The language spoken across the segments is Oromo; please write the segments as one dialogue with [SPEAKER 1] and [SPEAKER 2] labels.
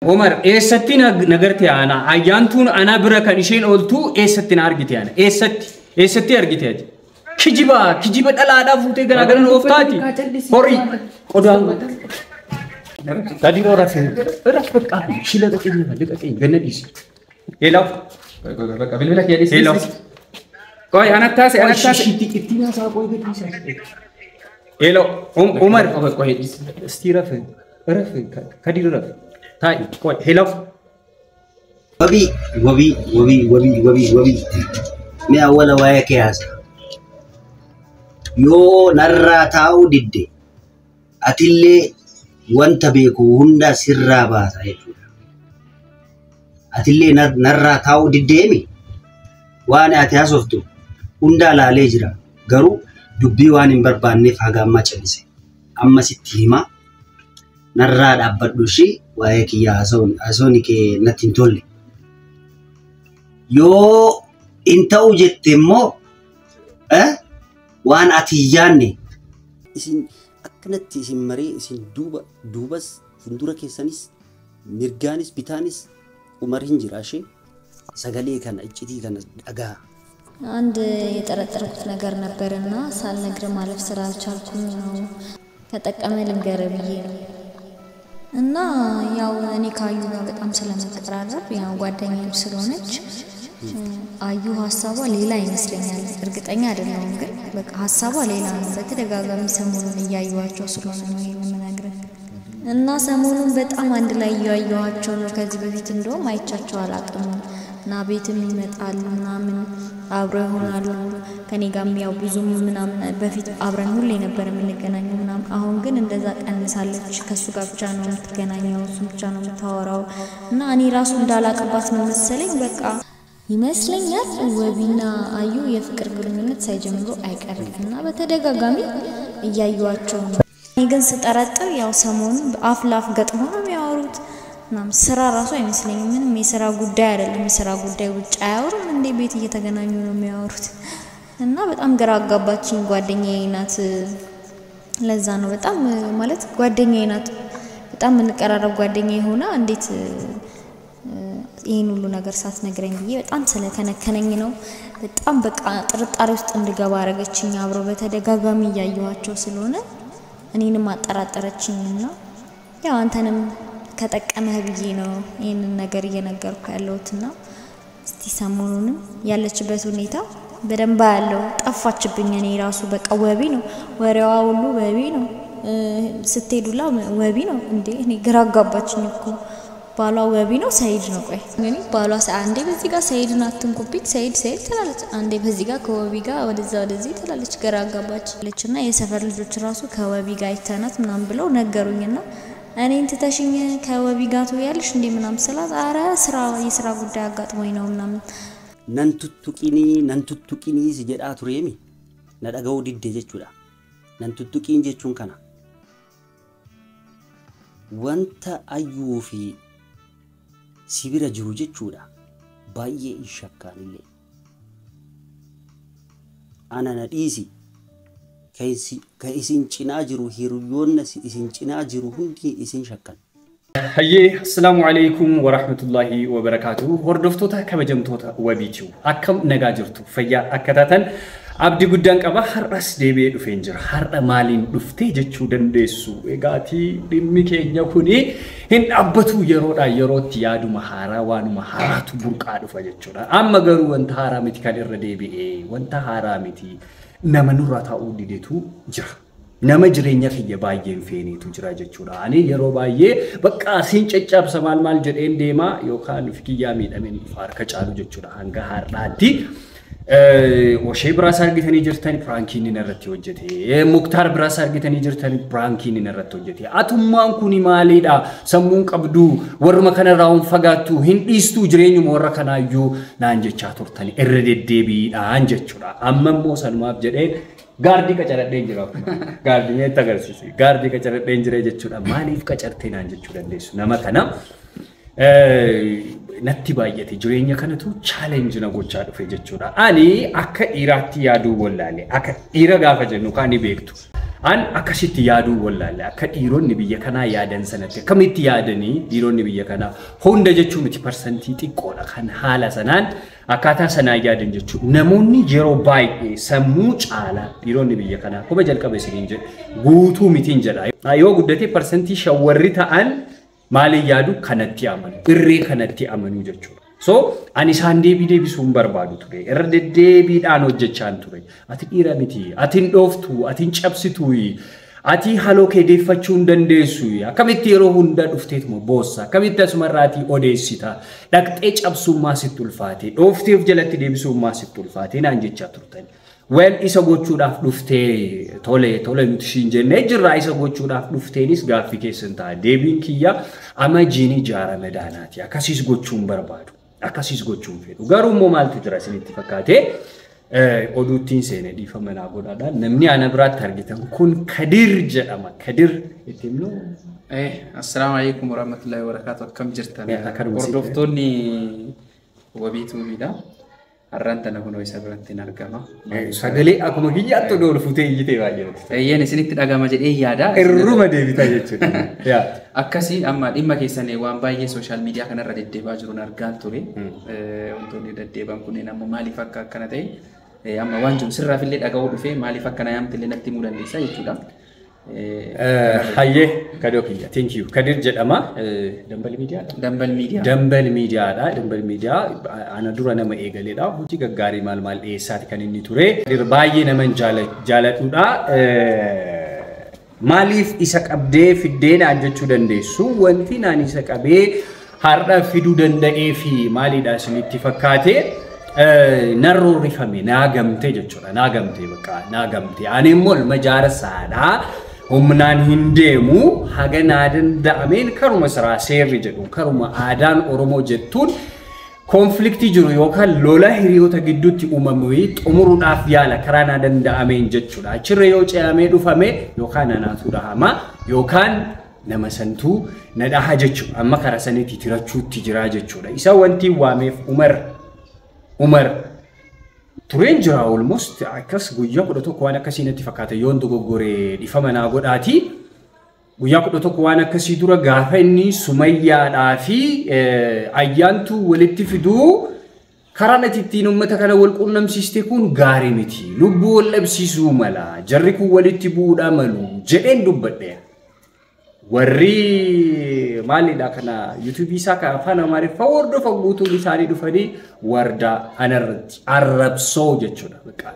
[SPEAKER 1] عمر ستي نجرتي أنا أيانتون أنا برا كنيشين قلتو ستي نارجتي أنا ستي أرجتي أجي كجيبة ألا أدا فوتي جنا جنا نوفتاتي هوري قدام تادي رو رافين كان شيلة تكيني لكن جنة ديس يلاو قبل بلا كيا ديس يلاو كوي أنا تاسي إتينا ساقوي بتيسا يلاو عمر كوي استيرا فين رافين كدي رو رافين تاي كوي يلاو
[SPEAKER 2] وبي ما أول وياك يا هذا يو نرى تاو ديدي أتلي وانت بيكو هندا سرّا باسا أتلي نرى تاو ديدي مي وانا أتياسوفتو هندا لا ليجرا غرو دبي وان بربان نف حقا ما چلسي أما ستيما نرى دابدوشي وياك يا أزوني كي نتين تولي يو انتو جتمو وان أتيجاني إسين أكنت إسين مري إسين دوبس فندورة كيسانيس مرجانيس بيتانيس ومرهن جراشي سجلي كان أجدي كان أجا
[SPEAKER 3] عند يترتركت نجار نبرنا سال نجار مالف سرال شاركون كتك أمل مجربيه إننا ياو نكايونا بتأمسلا متقرر ياو قادني بسرونج أيو حسابه ليلا ينسلني أرجع አይደለም ግን በቃ ሐሳቧ ሌላ ነው በተደጋጋሚ ሰሞኑን ያያዩዋቸው ስለሆነ ነው ይሄንን ነገር እና ሰሞኑን በጣም አንድ ላይ ያያዩዋቸው ነው ከዚህ በፊት እንደውም አይቻቸው አላቀም እና ቤትም ይመጣሉ ምናምን አብረው ይሆናሉ ከኔ ጋርም ያው ብዙም ምናምን በፊት አብረን ሁሌ ነበር የምንገናኘው ምናምን አሁን ግን እንደዛ ቀንሳለች ከሱ ጋር ብቻ ነው የምትገናኘው እሱ ብቻ ነው የምታወራው እና እኔ ራሱ እንዳላቀባት ነው መሰለኝ በቃ ይመስለኛል ወቢና አዩ የፍቅር ግንኙነት ሳይጀምሩ አይቀርምና በተደጋጋሚ እያዩዋቸው ነው እኔ ግን ስጠረጥር ያው ሰሞኑን አፍላፍ ገጥሞ ነው የሚያወሩት ናም ስራ ራሱ አይመስለኝም ምንም የሥራ ጉዳይ አይደለም የሥራ ጉዳይ ውጭ አያወሩም እንዴ ቤት እየተገናኙ ነው የሚያወሩት እና በጣም ግራ አጋባችኝ ጓደኛዬ ናት ለዛ ነው በጣም ማለት ጓደኛዬ ናት በጣም እንቀራረብ ጓደኛዬ ሆና እንዴት ይሄን ሁሉ ነገር ሳትነግረኝ ብዬ በጣም ስለከነከነኝ ነው በጣም በቃ ጥርጣሬ ውስጥ እንድገባ አረገችኝ አብሮ በተደጋጋሚ ያያዩዋቸው ስለሆነ እኔንም አጠራጠረችኝና ያው አንተንም ከጠቀመህ ብዬ ነው ይሄንን ነገር እየነገርኩ ያለውትና እስቲ ሰሞኑንም ያለችበት ሁኔታ በደንብ ያለው ጠፋችብኝ እኔ ራሱ በቃ ወቢ ነው ወሬዋ ሁሉ ወቢ ነው ስትሄዱላ ወቢ ነው እንዴ እኔ ግራ አጋባችኝ እኮ ባሏ ወቢ ነው ሰይድ ነው ቆይ እኔ ባሏ አንዴ በዚህ ጋር ሰይድን አትንኩብኝ ሰይድ ትላለች አንዴ በዚህ ጋር ከወቢ ጋር ወደዚህ ትላለች ግራ አጋባችለችና የሰፈር ልጆች ራሱ ከወቢ ጋር አይተናት ምናም ብለው ነገሩኝና እኔን ትተሽኝ ከወቢ ጋር ትያለሽ እንዴ ምናም ሰላት አረ የሥራ ጉዳይ አጋጥሞኝ ነው ምናም ነንቱቱቂኒ ሲጀዳ ቱሬሚ ነዳጋው ዲዴ ጀቹዳ ነንቱቱቂን ጀቹን ከና ወንተ አዩፊ ሲቢራ ጅሩ ጀቹዳ ባዬ ይሸካልለ አና ነዲሲ ከኢሲን ጭና ጅሩ ሂሩዮነ ኢሲን ጭና ጅሩ ሁንዲ ኢሲን ሸካል
[SPEAKER 1] هيا السلام عليكم ورحمة الله وبركاته وردفتوتا كبجمتوتا وبيتيو أكم نجاجرتو فيا أكتاتن عبد جودان كبا حرس ديبي دفنجر حر مالين دفتي جتشو دندسو إغاتي دمكي نيكوني هن أبتو يروت يادو مهارا وانو مهاراتو برقادو فجتشو أما غرو وانت حرامتي كالر ديبي وانت حرامتي نمنورا تاو ديدتو جرا nama jireenya kiyya baay'een feeniitu jira jechuudha. Ani yeroo baay'ee bakka asiin caccabsa maal jedheen deema yookaan fikiyyaa miidhameen harka caalu jechuudha. Hanga har'aatti Oshee biraas argitanii jirtanii piraankiin inni irratti hojjete. Muktaar biraas argitanii jirtanii piraankiin inni irratti hojjete. Atummaan kuni maalidha? Sammuun qabdu warra kanarraa hin fagaattu hin dhiistu jireenyuma warra kanaayyuu naan jechaa turtanii irra deddeebiidhaan jechuudha. Amma immoo sanumaaf jedheen Gardi kacaradheen jira. Gardi meetta agarsiisi. Gardi kacaradheen jira jechuudha. Maaliif qacartee naan jechuu dandeessu? Nama kana natti baay'ate jireenya kanatu challenge na gochaa dhufe jechuudha. Ani akka dhiiraatti yaaduu wallaale akka dhiira gaafa jennu kan ni beektu. An akkasitti yaaduu wallaalle akka dhiironni biyya kanaa yaadan sanatti akkamitti yaadanii dhiironni biyya kanaa hunda jechuun miti parsantii xiqqoodha kan haala sanaan akkaataa sanaa yaadan jechuudha. Namoonni yeroo baay'ee sammuu caalaa dhiironni biyya kanaa kuma jalqaba isiniin jedhe guutuu mitiin jedha. Yoo guddatee parsantii shawarri ta'an maaliin yaadu kanatti amanu irree kanatti amanu jechuudha. So ani isaan deebisuun barbaadu ture. Irra deddeebiidhaan hojjechaan ture. Ati dhiira miti. Ati hin dhooftu. Ati hin cabsitu. Ati haloo kee deeffachuu hin dandeessu. Akkamitti yeroo hunda dhufteetuma boossa. Akkamitti asumarraatii odeessita. Dhaqxee cabsummaa sitti ulfaate. Dhoofteef jalatti deebisuummaa sitti ulfaate naan jechaa turtan. Wel isa gochuudhaaf dhuftee tole nuti siin jennee jirra isa gochuudhaaf dhufteenis gaaffii keessan ta'a. Deebiin kiyya ama jiini jaarame daanaati. Akkasiis gochuun barbaadu. Akkasiis gochuun fedhu. Garuu immoo maaltu jira isinitti fakkaatee oduuttiin seenee dhiifama naa godhaadhaan namni ana biraatti argitan kun Kadir jedhama. Kadir itti himnu.
[SPEAKER 4] Assalaamu alaykum warahmatullahi wabarakatuh. Akkam jirtan? Hordoftoonni wabiituu miidha. Arrantana kunoo isa biratti hin argama.
[SPEAKER 1] Sagalee akkuma kiyyaatti odoo futee iyyitee baay'ee.
[SPEAKER 4] Eeyyeen isinitti dhagama jedhee yaada.
[SPEAKER 1] Irruma deebita jechuudha.
[SPEAKER 4] Akkasii amma dhimma keessan waan baay'ee sooshaal miidiyaa kanarra deddeebaa jiruun argaan ture. Wantoonni deddeeban kunneen ammoo maaliif akka akkana ta'e amma waan jiru sirraafillee dhaga'uu dhufee maaliif akkana yaamtillee natti himuu dandeessa jechuudha.
[SPEAKER 1] Hayyee kadoo kiyya. Thank you. Kadir jedhama. Dambal miidiyaadha.
[SPEAKER 4] Dambal miidiyaa.
[SPEAKER 1] Dambal miidiyaadha. Dambal miidiyaa ana dura nama eegaleedha. Hojii gaggaarii maal dhiyeessaati kan inni ture. Kadir baay'ee nama jaaladhuudha. Maaliif isa qabdee fiddee naan jechuu dandeessu? Wanti naan isa qabee har'a fiduu danda'ee fi maalidha isinitti fakkaate? Narroo rifame naagamte jechuudha. Naagamte bakka naagamte. Ani immoo ilma jaarsaadha. Humnaan hin deemu haga naa danda'ameen karuma siraa seerri jedhu karuma aadaan Oromoo jettuun konfliktii jiru yookaan lola hiriyoota gidduutti uumamee xumuruudhaaf yaala karaa naa danda'ameen jechuudha. Achirra yoo ce'amee dhufame yookaan anaatu dhahama yookaan nama santuu na dhaha jechuudha. Amma karaa saniitti tirachuutti jira jechuudha. Isa wanti waameef Umar tureen jira almost akkas guyyaa 11 waan akkasii natti fakkaata yoon dogoggoree dhifama naa godhaati. Guyyaa 11 waan akkasii dura gaafa inni Sumayyaadhaa fi ayyaantu walitti fiduu karaa ittiin uummata kana wal quunnamsiiste kun gaarii miti. Lubbuu wal dhabsiisuu mala. Jarri kun walitti bu'uudhaa malu jedheen dubbadhe. Warri maalidha kana YouTube isaa kan afaan Amaariffaa hordofa guutuun isaanii dhufanii warda anarratti arrabsoo jechuudha. Bakka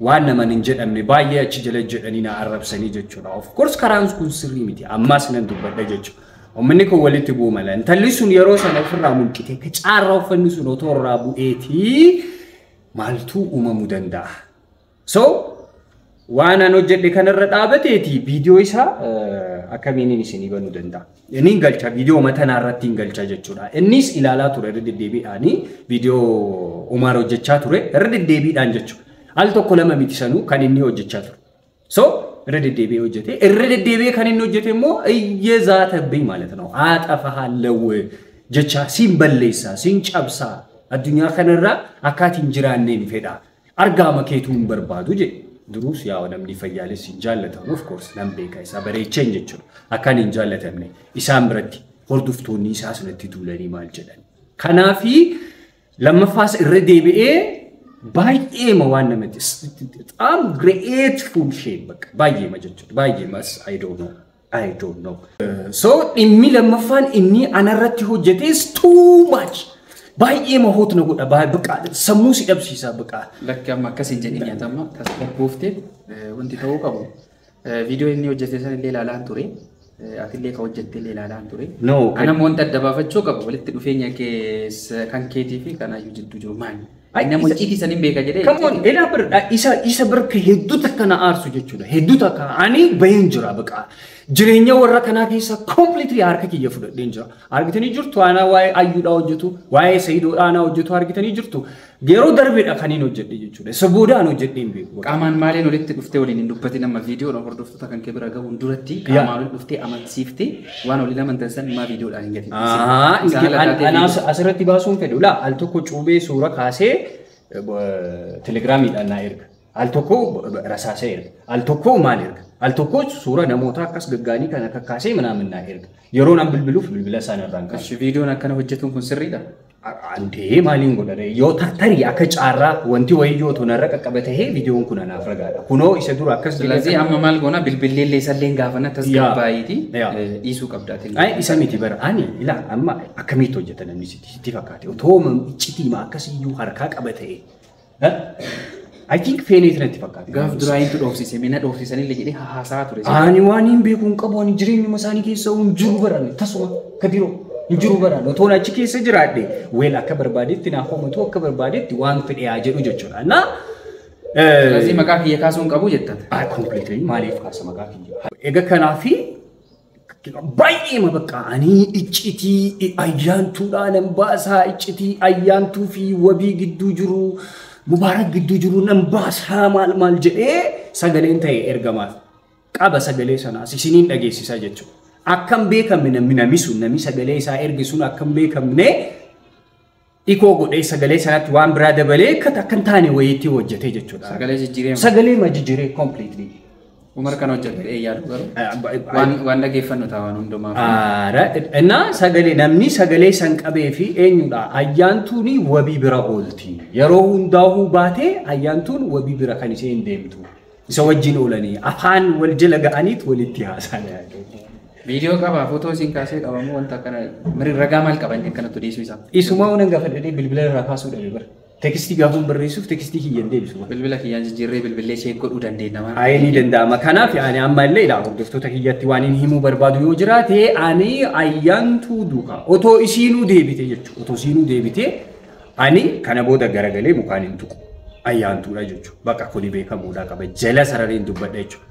[SPEAKER 1] waan nama hin jedhamne baay'ee achi jala jedhanii na arrabsanii jechuudha. Of course karaan kun sirrii miti. Ammas nan dubbadha jechuudha. Uummanni kun walitti bu'u mala. Intalli sun yeroo sana ofirraa mulqite ka caarraa uffanni sun otoo irraa bu'eetii maaltu uumamuu danda'a? So waan an hojjedhe kanarra dhaabateeti viidiyoo isaa akkamiin isinii banuu danda'a. Inni galcha viidiyoo matanaa irratti hin galcha jechuudha. Innis ilaalaa ture irra deddeebiidhaan viidiyoo Umar hojjechaa ture irra deddeebiidhaan jechuudha. Al tokko lama miti sanuu kan inni hojjechaa ture. So irra deddeebi'ee hojjete. Irra deddeebi'ee kan inni hojjete immoo iyyeezaatabbii ማለት ነው. አጠፋሃለው jecha siin balleessa siin cabsaa addunyaa kanarra akkaatiin jiraanneen fedha. Argaama keetuun barbaadu jedhe. Durus yaa namni fayyaalessi hin jaallatamu of course nam beeka isaa bareecheen jechuudha. Akkaan hin jaallatamne isaan biratti hordoftoonni isaa sanatti tuulanii maal jedhan. Kanaafi lammaffaas irra deebi'ee baay'ee ma waan namatti I'm grateful shame bakka baay'ee ma jechuudha. Baay'ee mas I don't know. So dhimmi lammaffaan inni anarratti hojjetes too much. Baay'ee mahoot na godha bakka sammuu si dhabsiisa bakka.
[SPEAKER 4] Bakka amma akkasiin jedhanii nyaatama tasgabboofteef wanti ta'uu qabu. Viidiyoo inni hojjete san illee ilaalaan ture. Atillee ka hojjette illee ilaalaan ture. Ana wanta adda baafachuu qabu walitti dhufeenya keessa kan keetii fi kan ayyuu jidduu jiru maali? Nama ciitii san hin beeka jedhee.
[SPEAKER 1] Come on ela bir isa birka hedduu takka na aarsu jechuudha. Hedduu takka ani bahin jira bakka. Jireenya warra kanaa keessa completely harka kiyya fudhadheen jira. Argitanii jirtu ana waa'ee ayyuudhaa hojjetu, waa'ee sayidoodhaa ana hojjetu argitanii jirtu. Yeroo darbeedha kan inni hojjedhe jechuudha. Saboodhaan hojjedhee hin beeku.
[SPEAKER 4] Qaamaan maaliin walitti dhuftee waliin hin dubbatin amma viidiyoo hordoftoota kan kee bira gahuun duratti qaamaan walitti dhuftee amansiiftee waan waliin amantan san maa viidiyoodhaan hin gatiin.
[SPEAKER 1] Ana asirratti baasuun fedhu laa al tokko cuubee suura kaasee Telegraamiidhaan na erga. Al tokko rasaasee erga. Al tokko maal erga? Al tokko suura namoota akkas gaggaanii kana kakkaasee ምናምን erga. Yeroon an bilbiluuf bilbila isaan irraan qabu.
[SPEAKER 4] Eshi viidiyoon akkana hojjetuun kun sirriidha.
[SPEAKER 1] Andee maaliin godhare yoo tartarii akka caarraa wanti wayii yoo tonarra qaqqabe tahee viidiyoon kun anaaf ragaadha. Kunoo isa dura akkas
[SPEAKER 4] ስለዚህ amma maal goona bilbileellee isallee gaafana tasgabbaayiti dhiisuu qabdaatiin.
[SPEAKER 1] Ay isa miti bara ani ila amma akkamitti hojjetan namni sitti fakkaate otoo iccitii akkasiyyuu harkaa qabatee I think feenee irratti fakkaate.
[SPEAKER 4] Gaaf duraayitu dhoofsise mina dhoofsisanillee jedhee haasaa ture.
[SPEAKER 1] Ani waan hin beekuun qabu ani jireenyuma isaanii keessa jiru baran tasuma kadiroo jiru baran otoo achi keessa jiraadhe weel akka barbaadetti naa hoomatu akka barbaadetti waan fedhe haa jedhu jechuudha. Na
[SPEAKER 4] ስለዚህ maqaa kiyya kaasuun qabu jettan.
[SPEAKER 1] Completely maaliif kaasa maqaa kiyya. Egaa kanaafi baay'ee mabaqqa ani iccitii ayyaantuudhaan baasaa iccitii ayyaantuu fi wabii gidduu jiru. Mubarak gidduu jiru nan baasaa maal jedhee sagaleen ta'e ergamaaf qaba sagalee sanaas isiniin dhageessisaa jechuudha. Akkam beekamne namni sun namni sagalee isaa erge sun akkam beekamne ikoo godhee sagalee sanatti waan biraa dabalee akkan taane wayiitti hojjetee jechuudha. Sagalee majjijjiiree completely.
[SPEAKER 4] Umar kan hojjetee yaadu garuu waan dhageeffannu taawaan hundumaa.
[SPEAKER 1] እና sagalee namni sagalee san qabee fi eenyudha ayyaantuun wabii bira oolti. Yeroo hundaa'uu baatee ayyaantuun wabii bira kan isheen deemtu. Isa wajjin oolanii afaan wal jala ga'aniit walitti haasa'aa.
[SPEAKER 4] Viidiyoo qaba footoo siin kaasee qabamu wanta kana ragaa maal qaban akkanatti dhiisuu isaa.
[SPEAKER 1] Isuma waan gaafadhee bilbila irraa kaasuu dhabe bara. Tekstii gaafuun barreessuuf tekstii kiyyan deebisu.
[SPEAKER 4] Bilbila kiyyaan jijjiirree bilbilee ishee godhuu dandeenya maal?
[SPEAKER 1] Ni danda'ama. Kanaaf ani ammallee hordoftoota kiyyatti waan inni himuu barbaadu yoo jiraate ani ayyaantuu duukaa otoo isiinuu deebite jechuudha. Otoo isiinuu deebite ani kana booda garagalee mukaan hin tuqu. Ayyaantuudha jechuudha. Bakka kuni beekamuudha qaba. Jala sarareen dubbadha jechuudha.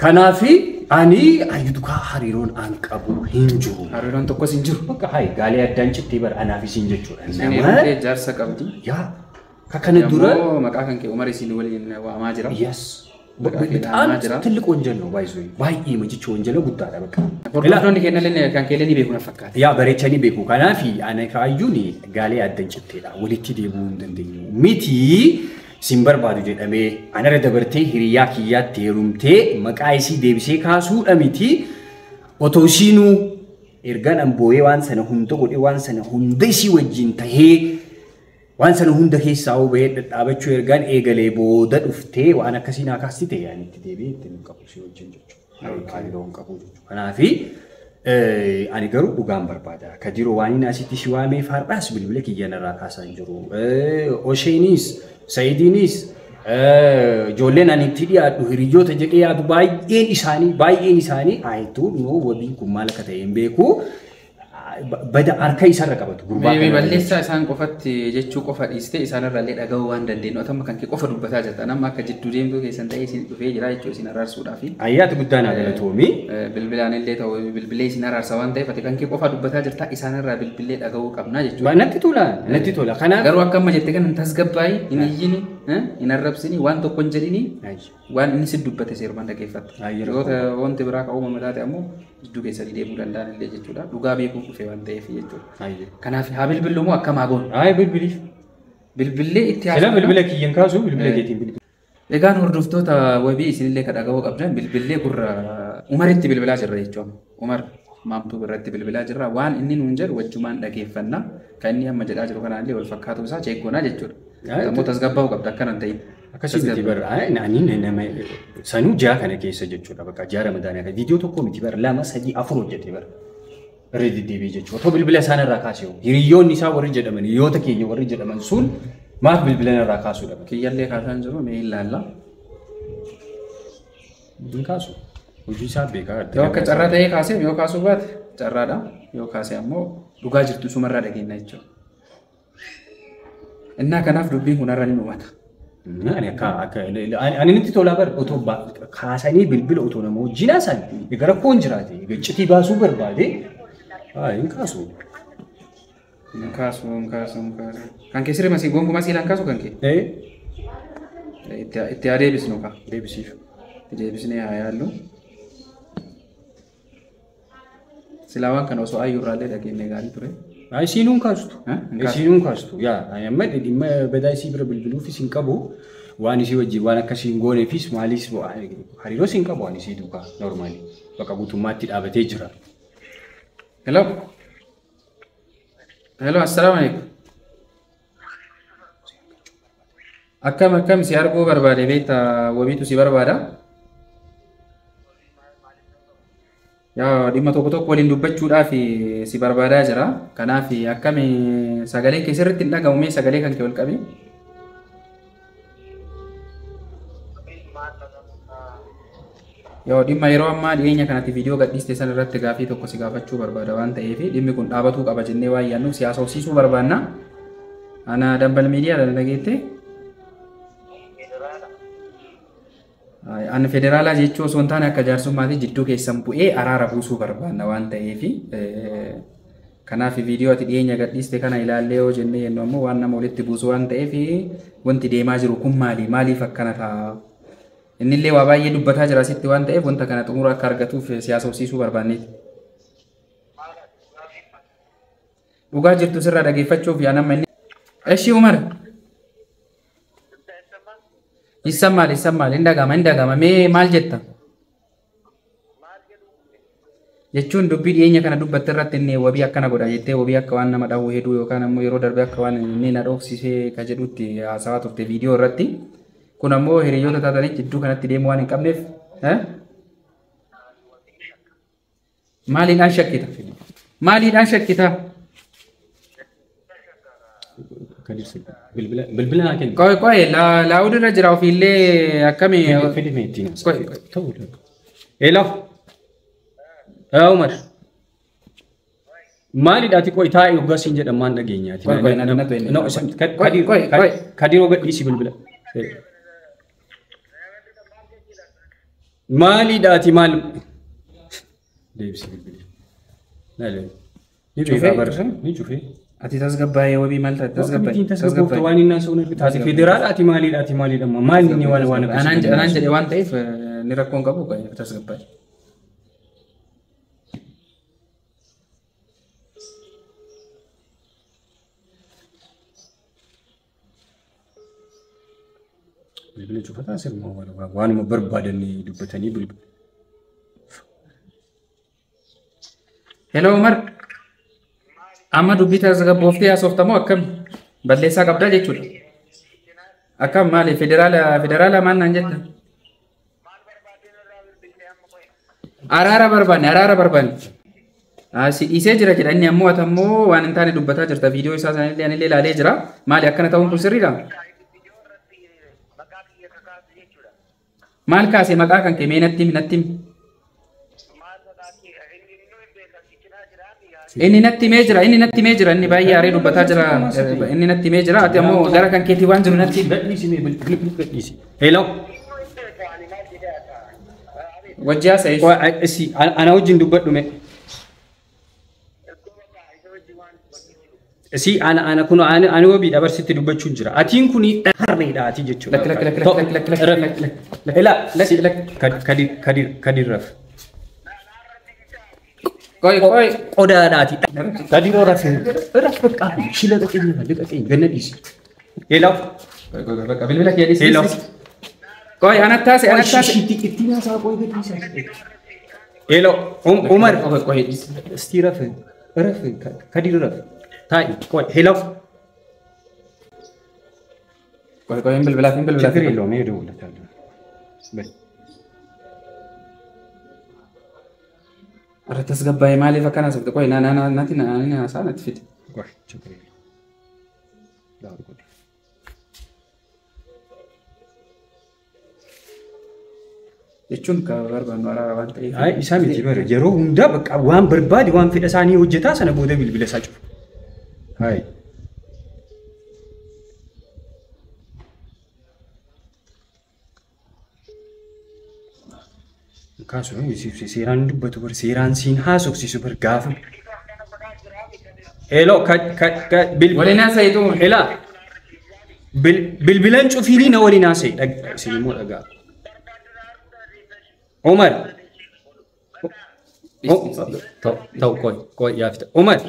[SPEAKER 1] Kanaafi ani ayyuutukaa hariiroon aan qabu hin jiru.
[SPEAKER 4] Hariiroon tokkos hin jiru.
[SPEAKER 1] Bakka hayi gaalee addaan cittee bara anaaf isin jechuudha.
[SPEAKER 4] Nama jaarsa qabdi.
[SPEAKER 1] Yaa kana dura
[SPEAKER 4] maqaa kan kee Umar isin waliin waamaa jira.
[SPEAKER 1] Yes. በጣም ትልቅ ወንጀል ነው ባይዞይ ባይ ኢሜጅ ወንጀል ጉዳይ በቃ
[SPEAKER 4] ወርዶን ከነለን kan keeleni beeku na fakkaata
[SPEAKER 1] yaa bareechani beeku kanaafi ana kaayuuni gaalee addan citteedha walitti deebuu hin dandeenyu miti sin barbaadu jedhamee anarra dabartee hiriyaa kiyyaatti heerumtee maqaa isii deebisee kaasuudha miti otoo ishiinuu ergaan ambooyee waan sana hunda godhee waan sana hunda isii wajjin tahee waan sana hunda keessaa bahee dhadhaabachuu ergaan eegalee booda dhuftee waan akkasii naa kaastite yaani itti deebi'ee itti hin qabu si wajjin jechuudha. Hariiroo hin qabu jechuudha. Kanaafi ani garuu dhugaan barbaada. Kadiroo waan inni asitti si waamee fardaas bilbila kiyyan irraa kaasaa hin jiru. Osheenis, Sa'idiinis, ijoolleen ani itti dhiyaadhu hiriyoota jedhee yaadu baay'een isaanii ayituu noo wabiin kun maal akka ta'e hin beeku. Bada harka isarra qabatu
[SPEAKER 4] gurbaa kana balleessaa isaan qofatti jechuu qofa dhiistee isaanirraa illee dhaga'uu waan dandeenyu atamma kan kee qofa dubbataa jirta nama akka jidduu deemtuu keessan ta'ee isin dhufee jira jechuu isin araarsuudhaaf
[SPEAKER 1] ayyaata guddaan galatoomi
[SPEAKER 4] bilbilaan illee ta'u bilbilee isin araarsa waan ta'eef ati kan kee qofa dubbataa jirta isaanirraa bilbilee dhaga'uu qabna jechuudha.
[SPEAKER 1] Natti tola kanaaf
[SPEAKER 4] garuu akka amma jette kana tasgabbaa'ii hin iyyini hin arrabsini waan tokko hin jedhini waan inni si dubbate seerumaan dhaggeeffatta. Yoo wanti biraa ka uumama taate ammoo jidduu keessanii deemuu danda'an illee jechuudha. Dhugaa beekuuf dhufee waan ta'eef jechuudha. Kanaaf haa bilbillu moo akkam haa goonu?
[SPEAKER 1] Bilbiliif.
[SPEAKER 4] Bilbilee itti
[SPEAKER 1] haasa'u. Sila bilbila kiyyan kaasu bilbila keetiin bilbila.
[SPEAKER 4] Egaan hordoftoota wabii isinillee ka dhaga'uu qabdan bilbilee gurra Umaritti bilbilaa jirra jechuudha. Umar maamtuu birratti bilbilaa jirra waan inni nuun jedhu wajjumaan dhageeffanna kan inni amma jedhaa jiru kanaallee wal fakkaatu isaa cheekkoonaa jechuudha. Ammoo tasgabbaa'uu qabda akkana hin ta'in.
[SPEAKER 1] Akkasii miti bara naanii nama sanuu jaa kana keessa jechuudha bakka jaa ramadaanaa kan viidiyoo tokko miti bara 2 3 4 hojjete bara irra deddeebi'ee jechuudha. Otoo bilbila isaan irraa kaasee hiriyoonni isaa warri jedhaman hiriyoota keenya warri jedhaman sun maaf bilbila irraa kaasuudha.
[SPEAKER 4] Kiyyallee kaasaan jiru mee ilaalla.
[SPEAKER 1] Hin kaasu. Hojii isaa beekaa.
[SPEAKER 4] Yoo akka carraa ta'ee kaasee yoo kaasuu baate carraadha. Yoo kaasee ammoo dhugaa jirtu sumarraa dhageenya jechuudha. Innaa kanaaf dubbiin kun har'a ni dhumata. Ani nitti tolaa bar otoo kaasanii bilbila otoo nama wajjin haasan gara koon jiraate gaccitii baasuu barbaade hin kaasu. Hin kaasu. Kan kee sirrii masii gonkumaa siilaan kaasu kan kee? Itti haa deebisnu kaa.
[SPEAKER 1] Deebisiif.
[SPEAKER 4] Deebisnee haa yaallu. Silaa waan kana osoo ayyuurraallee dhageenye gaarii ture.
[SPEAKER 1] Isinuun kaastu. Isinuun kaastu. Yaa amma dhimma badaa isii bira bilbiluuf isin qabu waan isii wajjin waan akkasii hin gooneefis maalis hariiroo siin qabu waan isii duukaa normaali bakka guutummaatti dhaabatee jira.
[SPEAKER 4] Hello. Hello, assalamu alaikum. Akkam si arguu barbaade beekta wabiitu si barbaada. Yaa dhimma tokko waliin dubbachuudhaaf si barbaadaa jira. Kanaaf akkami sagalee kee sirriitti hin dhagahu sagalee kan kee ol qabi. Yoo dhimma yeroo ammaa dhiyeenya kanatti viidiyoo gadhiiste san irratti gaafii tokko si gaafachuu barbaada waan ta'eef dhimmi kun dhaabatuu qaba jennee waan yaadnuuf siyaasa hobsiisuu barbaanna. Ana Dambal Miidiyaa dha dhageette. Ani federaalaa jechuun osoo hin taane akka jaarsummaatti jidduu keessan bu'ee araara buusuu barbaanna waan ta'eef kanaaf viidiyoo ati dhiyeenya gadhiiste kana ilaallee yoo jennee yennu ammoo waan nama walitti buusu waan ta'eef wanti deemaa jiru kun maaliif akkana ta'a? Innillee waa baay'ee dubbataa jira sitti waan ta'eef wanta kana xumura akka argatuuf siyaasa hobsiisuu barbaanneeti. Dhugaa jirtu sirraa dhageeffachuuf yaa nama inni. Eshi Umar. Issammaal hin dhagama mee maal jetta? Jechuun dubbii dhiyeenya kana dubbatte irratti inni wabii akkana godha jettee wabii akka waan nama dhawuu heduu yookaan ammoo yeroo darbe akka waan inni na dhoksisee ka jedhutti haasawaa turte viidiyoo irratti. Kun ammoo hiriyoota taatanii jidduu kanatti deemuu waan hin qabneef maaliidhaan shakkita?
[SPEAKER 1] Bilbila naa kennu.
[SPEAKER 4] Qoy laawud irra jira ofiillee akkami.
[SPEAKER 1] Hello. Umar. Maaliidhaati qoy taa'ee uggasiin jedhamaan dhageenyaati. Kadiroo gadhiisi bilbila. Maaliidhaati maal? Deebisi bilbila. Ni cufee.
[SPEAKER 4] Ati tasgabbaa'ee wabii maal taate
[SPEAKER 1] tasgabbaa'ee waan inni haasa'u narbi taate federaalaati maaliidha maal inni waan akkasii
[SPEAKER 4] anaan jedhe waan ta'eef ni rakkoon qabu tasgabbaa'ee.
[SPEAKER 1] Bilbila cufataa sirma waanuma barbaadanii dubbatanii bilbila.
[SPEAKER 4] Hello Umar. Amma dubbii tasgabbooftee haasoftamoo akkam balleessaa qabdaa jechuudha. Akkam maali federaala maal naan jetta? Araara barbaanne. Si dhiisee jira jedha inni ammoo atammoo waan hin taane dubbataa jirta viidiyoo isaa sanillee anillee ilaalee jira. Maali akkana ta'uun kun sirriidha? Maal kaasee maqaa kan kee mee natti himi? Inni natti mee jira inni baay'ee aaree dubbataa jira inni natti mee jira ati ammoo gara kan keetii waan jiru natti
[SPEAKER 1] gadhiisi. Hello.
[SPEAKER 4] Wajjaa
[SPEAKER 1] si ana wajjin dubbadhu mee. Si ana kun ani wabii dabarsitti dubbachuun jira. Atiin kun harreedhaati jechuudha. Kadir raf. Qoy qodaadhaati. Kadiroo rafee bakka shila dhaqee ganna dhiisi. Hello.
[SPEAKER 4] Bakka bilbila kee dhiisi.
[SPEAKER 1] Hello.
[SPEAKER 4] Qoy anattaase.
[SPEAKER 1] Ittiin haasaa qoy gadhiisa. Hello. Umar.
[SPEAKER 4] Qoy dhiisi.
[SPEAKER 1] Istii rafee Kadir rafee. Taa'i qoy hello.
[SPEAKER 4] Qoy bilbila.
[SPEAKER 1] Chakri hello mee dawwalataa.
[SPEAKER 4] Arra tasgabbaa'ee maaliif akkana softe qoy naati haasaa natti fide. Jechuun kan barbaannu araara waan ta'eef.
[SPEAKER 1] Isaa miti bara yeroo hundaa bakka waan barbaade waan fedha isaanii hojjetaa sana booda bilbila isaa cufu. Kaasuma seeraan dubbatu bar seeraan siin haasofsiisu bar gaafa. Hello
[SPEAKER 4] waliin haasa'itu.
[SPEAKER 1] Hello bilbilan cufiinii na waliin haasa'i isin immoo dhagaa. Umar. Ta'u qoy yaafita. Umar.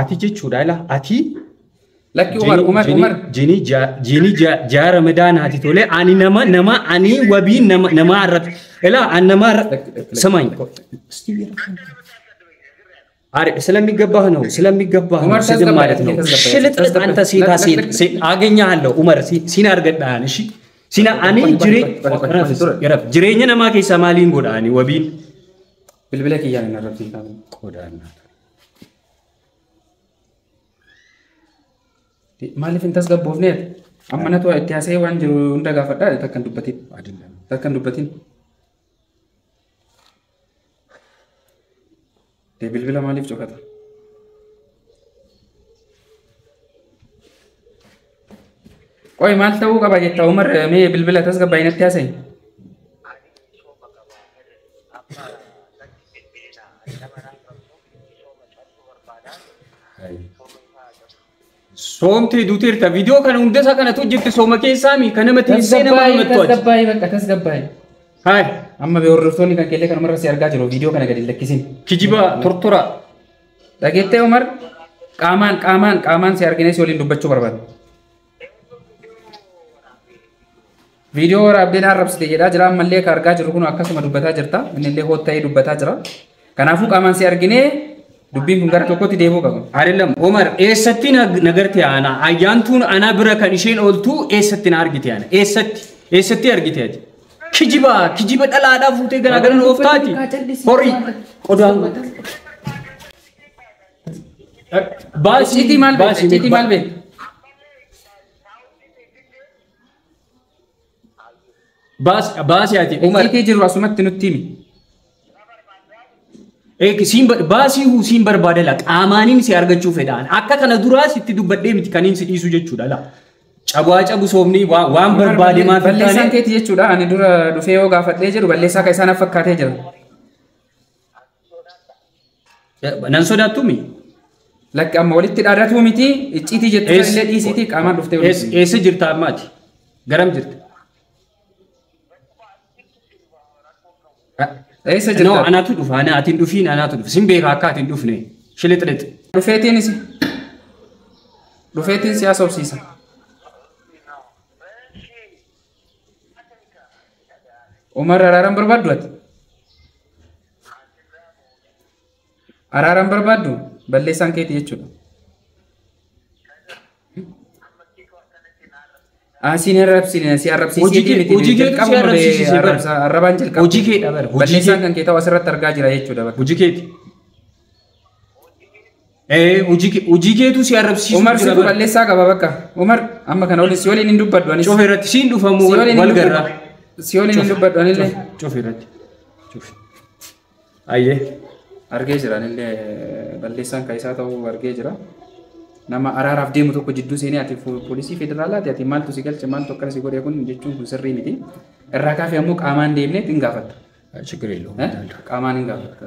[SPEAKER 1] Ati jechuudha ati
[SPEAKER 4] Lakki Umar.
[SPEAKER 1] Jini jaara Ramadan tole ani nama ani wabi nama arab ela an nama samay አረ ስለሚገባህ ነው ስድብ ማለት ነው ሽልጥልጥ አንተ ሴት አገኛለሁ ዑመር ሲና አርገዳን እሺ ሲና አኒ ጅሬኛ ነማ ከሰማሊን ጎዳኒ ወቢን
[SPEAKER 4] ብልብለክ ይያና ረብሲታ
[SPEAKER 1] ቆዳና
[SPEAKER 4] ማለፍ እንተስገቦፍ ነው አማነቱ አትያሰይ ዋንጅሩ እንደጋፈዳ ተከንዱበቲን bilbila maaliif cufata qoy maal ta'uu qaba jetta Umar mee bilbila tasgabaa inatti haasa'e
[SPEAKER 1] soomte duutirta video kana hundasa kana tujjitti sooma keessaami kana matiisee nama mattooti
[SPEAKER 4] tasgabaa
[SPEAKER 1] Hai,
[SPEAKER 4] amma beorriftoonni kan kelle kan marra si argaa jiru video kana gadi lakkisin.
[SPEAKER 1] Kijiba tortora.
[SPEAKER 4] Dhageettee Umar qaamaan si argine si waliin dubbachuu barbaada. Video waraabdeen arrabsite jedhaa jira ammallee ka argaa jiru kun akkasuma dubbataa jirta. Inni illee hotta'ee dubbataa jira. Kanaafuu qaamaan si argine dubbiin kun gara tokkotti deebuu qaba.
[SPEAKER 1] Arillam Umar eessatti nagarti ana ayyaantuun ana bira kan isheen ooltu eessatti na argite ana eessatti argite ati. Kijiba dhalaadhaa fuutee garaagaran ooftaati. Horii qodaan.
[SPEAKER 4] Baasii maal beekte?
[SPEAKER 1] Baasii ati
[SPEAKER 4] Umar. Itti jiru asumatti nutti himi.
[SPEAKER 1] Baasii barbaada la qaamaanin si argachuu fedhaan akka kana duraa sitti dubbadhee miti kaniin si dhiisu jechuudha la. Cabu soomni waan barbaade maa
[SPEAKER 4] fitaane balleessaan keeti jechuudha ani dura dhufee yoo gaafadhee jedhu balleessaa ka isaan fakkaatee jira
[SPEAKER 1] nan sodaatumi
[SPEAKER 4] lakki amma walitti dhaadatu miti icciitii jettu illee dhiisiitii qaamaan dhuftee
[SPEAKER 1] eessa jirta ammaati garam jirta
[SPEAKER 4] eessa jirta
[SPEAKER 1] no anaatu dhufa ana atiin dhufiin anaatu dhufa sin beeka akka atiin dhufne shilixilix dhufeetiin si haasofsiisa Umar araran barbaaddu balleessaan keeti jechuudha. Asiin arrabaan jalqabu. Balleessaan kan kee ta'u asirratti argaa jira jechuudha. Hojii keeti. Hojii keetu si arrabsiisu.
[SPEAKER 4] Umar si balleessaa qaba bakka. Umar amma kana waliin si waliin hin dubbaddu.
[SPEAKER 1] Coofe irratti siin dhufamu wal garraa.
[SPEAKER 4] Si waliin hin dubbaddu anillee.
[SPEAKER 1] Coofe irratti. Ayyee.
[SPEAKER 4] Argee jira anillee balleessaan kan isaa ta'uu argee jira. Nama araaraaf deemu tokko jidduu seenee ati poolisii federaalaati ati maaltu si galche maaltu akkana si godhee kun jechuun kun sirrii miti. Irraa kaafee ammoo qaamaan deemnee hin gaafatta.
[SPEAKER 1] ችግር የለውም
[SPEAKER 4] qaamaan hin gaafatta.